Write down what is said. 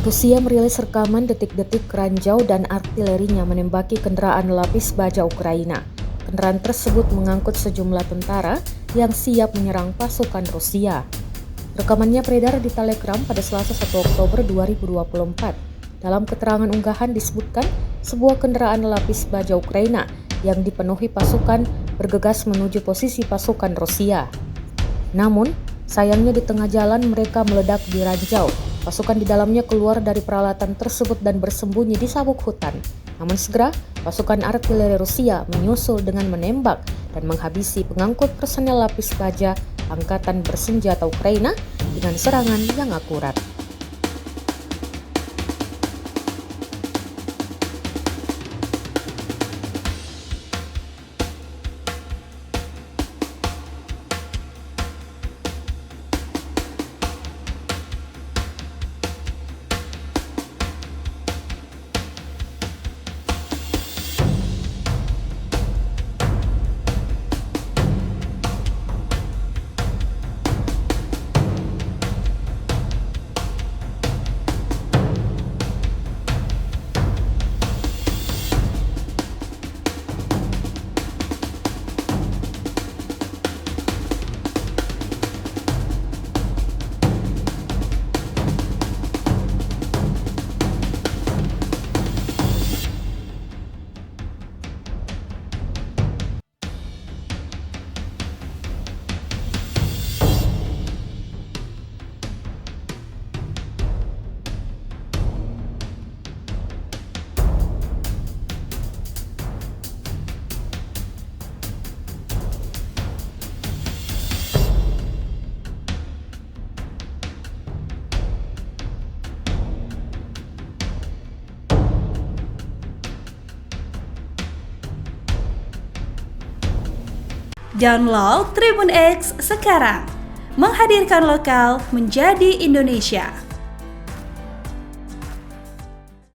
Rusia merilis rekaman detik-detik ranjau dan artilerinya menembaki kendaraan lapis baja Ukraina. Kendaraan tersebut mengangkut sejumlah tentara yang siap menyerang pasukan Rusia. Rekamannya beredar di Telegram pada Selasa 1 Oktober 2024. Dalam keterangan unggahan disebutkan sebuah kendaraan lapis baja Ukraina yang dipenuhi pasukan bergegas menuju posisi pasukan Rusia. Namun, sayangnya di tengah jalan mereka meledak di ranjau. Pasukan di dalamnya keluar dari peralatan tersebut dan bersembunyi di sabuk hutan. Namun segera, pasukan artileri Rusia menyusul dengan menembak dan menghabisi pengangkut personel lapis baja Angkatan Bersenjata Ukraina dengan serangan yang akurat. Download Tribun X sekarang, menghadirkan lokal menjadi Indonesia.